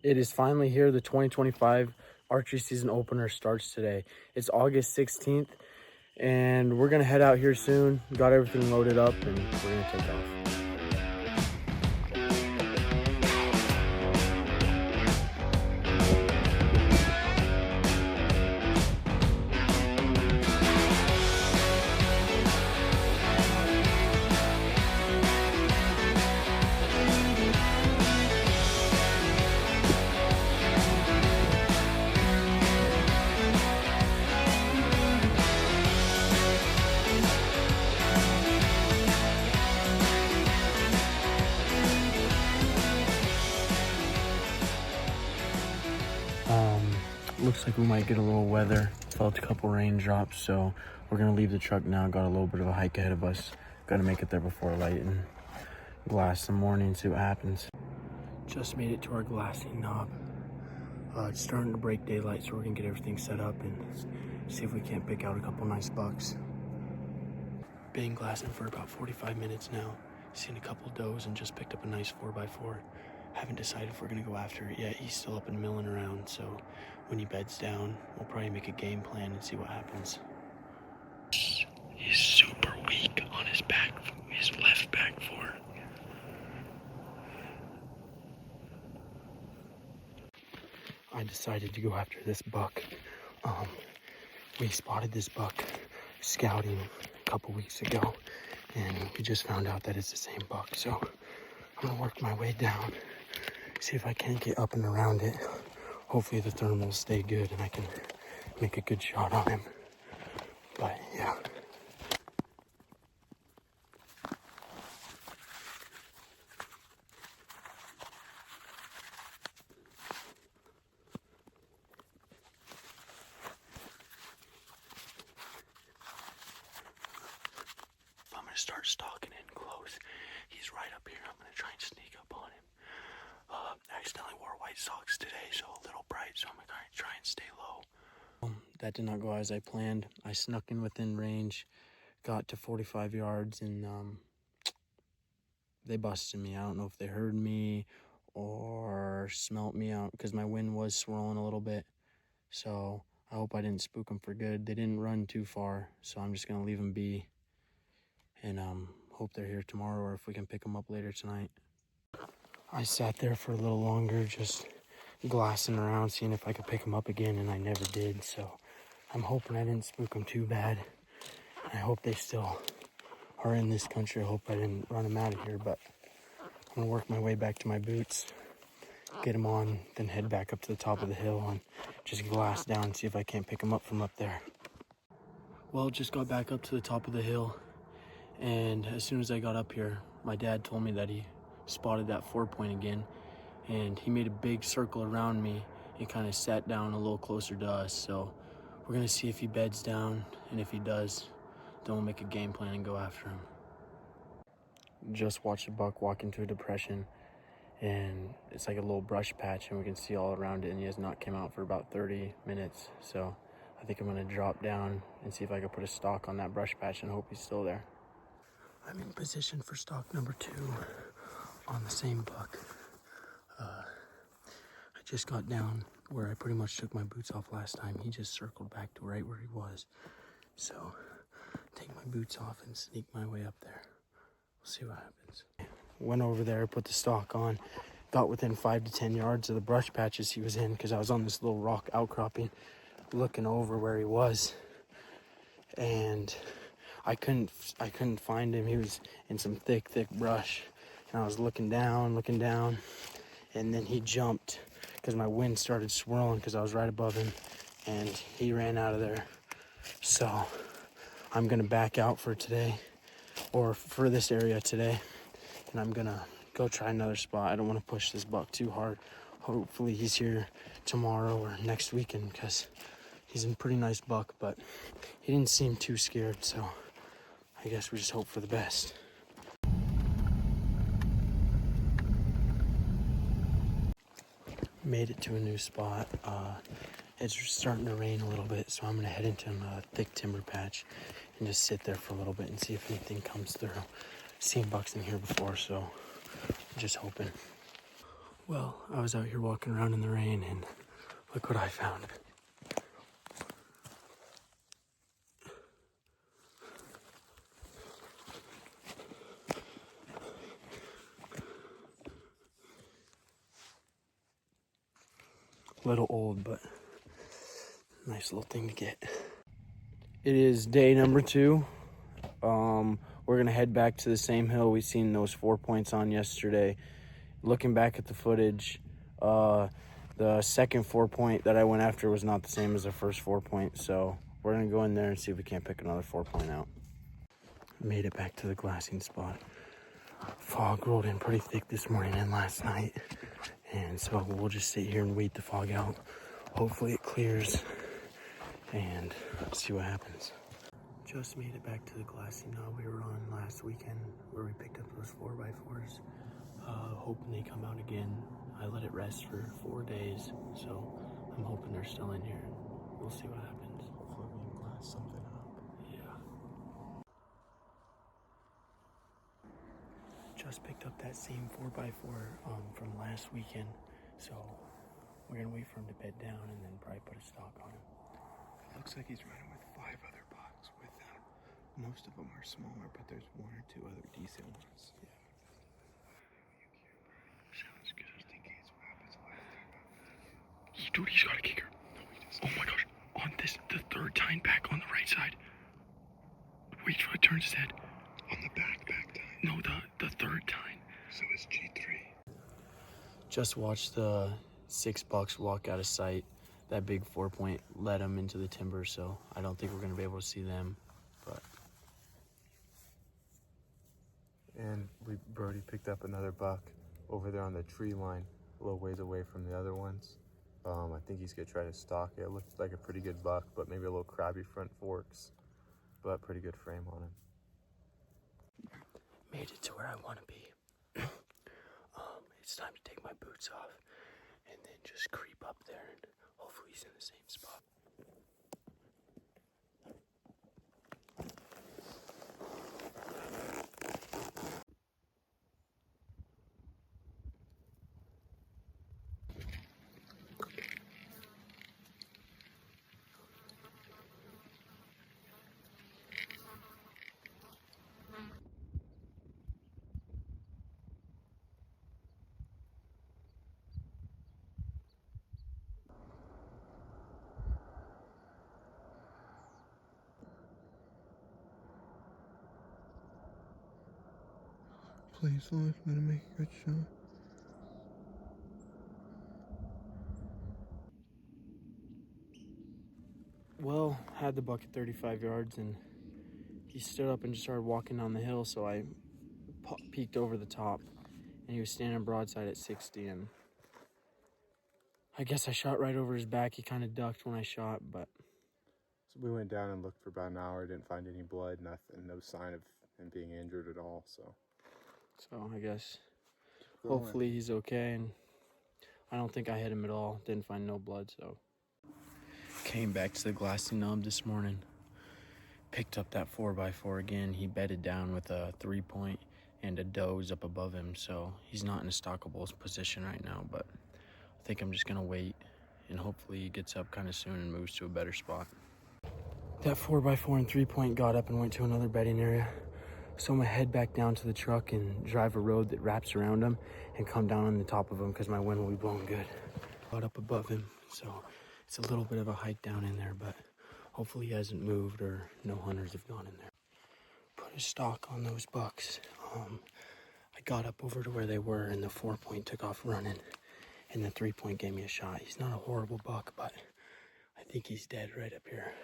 It is finally here. The 2025 archery season opener starts today. It's August 16th, and we're going to head out here soon. Got everything loaded up, and we're going to take off. Looks like we might get a little weather. Felt a couple raindrops, so we're gonna leave the truck now. Got a little bit of a hike ahead of us. Gotta make it there before light and glass some morning, see what happens. Just made it to our glassing knob. It's starting to break daylight, so we're gonna get everything set up and see if we can't pick out a couple nice bucks. Been glassing for about 45 minutes now. Seen a couple does and just picked up a nice 4x4. Haven't decided if we're gonna go after it yet. He's still up and milling around, so when he beds down, we'll probably make a game plan and see what happens. He's super weak on his left back foot. I decided to go after this buck. We spotted this buck scouting a couple weeks ago, and we just found out that it's the same buck. So I'm gonna work my way down, see if I can't get up and around it. Hopefully the thermals stay good and I can make a good shot on him. But yeah. I'm gonna start stalking in close. He's right up here. I'm gonna try and sneak up on him. I accidentally wore white socks today, so a little bright, so I'm gonna try and stay low. That did not go as I planned. I snuck in within range, got to 45 yards, and they busted me. I don't know if they heard me or smelt me out because my wind was swirling a little bit. So I hope I didn't spook them for good. They didn't run too far, so I'm just gonna leave them be and hope they're here tomorrow, or if we can pick them up later tonight. I sat there for a little longer, just glassing around, seeing if I could pick them up again, and I never did. So I'm hoping I didn't spook them too bad. I hope they still are in this country. I hope I didn't run them out of here, but I'm gonna work my way back to my boots, get them on, then head back up to the top of the hill and just glass down and see if I can't pick them up from up there. Well, just got back up to the top of the hill, and as soon as I got up here, my dad told me that he spotted that 4-point again, and he made a big circle around me and kind of sat down a little closer to us. So we're gonna see if he beds down, and if he does, then we'll make a game plan and go after him. Just watched a buck walk into a depression, and it's like a little brush patch, and we can see all around it, and he has not came out for about 30 minutes. So I think I'm gonna drop down and see if I can put a stalk on that brush patch and hope he's still there. I'm in position for stalk number 2 on the same buck. I just got down where I pretty much took my boots off last time. He just circled back to right where he was. So take my boots off and sneak my way up there. We'll see what happens. Went over there, put the stalk on, got within 5 to 10 yards of the brush patches he was in, because I was on this little rock outcropping looking over where he was, and I couldn't find him. He was in some thick brush, and I was looking down, and then he jumped because my wind started swirling because I was right above him, and he ran out of there. So I'm gonna back out for today, or for this area today, and I'm gonna go try another spot. I don't want to push this buck too hard. Hopefully he's here tomorrow or next weekend, because he's a pretty nice buck, but he didn't seem too scared, so I guess we just hope for the best. Made it to a new spot. It's starting to rain a little bit, so I'm gonna head into a thick timber patch and just sit there for a little bit and see if anything comes through. Seen bucks in here before, so I'm just hoping. Well, I was out here walking around in the rain and look what I found. Little old, but nice little thing to get. It is day number 2. We're gonna head back to the same hill we seen those 4 points on yesterday. Looking back at the footage, the second 4 point that I went after was not the same as the first 4 point, so we're gonna go in there and see if we can't pick another 4 point out. Made it back to the glassing spot. Fog rolled in pretty thick this morning and last night, and so we'll just sit here and wait the fog out. Hopefully it clears and see what happens. Just made it back to the glassing knob we were on last weekend where we picked up those 4x4s. Hoping they come out again. I let it rest for 4 days, so I'm hoping they're still in here. We'll see what happens. Hopefully we can glass something up. Yeah. Just picked up that same 4x4 from last weekend, so we're gonna wait for him to bed down and then probably put a stock on him. It looks like he's running with 5 other bucks with them. Most of them are smaller, but there's 1 or 2 other decent ones. Yeah. Sounds good. Just in case what happens last. Dude, he's got a kicker. No, he doesn't. Oh my gosh. On this, the third tine back on the right side. Wait till it turns his head. On the back tine. No, the third tine. So it's G3. Just watched the 6 bucks walk out of sight. That big 4 point led him into the timber, so I don't think we're gonna be able to see them, but. And Brody picked up another buck over there on the tree line, a little ways away from the other ones. I think he's gonna try to stalk it. It looked like a pretty good buck, but maybe a little crabby front forks, but pretty good frame on him. Made it to where I want to be. It's time to take my boots off and then just creep up there and hopefully he's in the same spot. Please, Lord, let him make a good shot. Well, had the buck at 35 yards and he stood up and just started walking down the hill, so I peeked over the top and he was standing broadside at 60, and I guess I shot right over his back. He kind of ducked when I shot, but. So we went down and looked for about an hour, didn't find any blood, nothing, no sign of him being injured at all, so I guess hopefully he's okay, and I don't think I hit him at all. Didn't find no blood, so. Came back to the glassing knob this morning. Picked up that 4x4 again. He bedded down with a 3 point and a doe's up above him, so he's not in a stockable position right now, but I think I'm just gonna wait and hopefully he gets up kind of soon and moves to a better spot. That 4x4 and 3 point got up and went to another bedding area. So I'm gonna head back down to the truck and drive a road that wraps around him and come down on the top of him because my wind will be blowing good. Got up above him, so it's a little bit of a hike down in there, but hopefully he hasn't moved or no hunters have gone in there. Put a stock on those bucks. I got up over to where they were and the 4 point took off running and the 3 point gave me a shot. He's not a horrible buck, but I think he's dead right up here.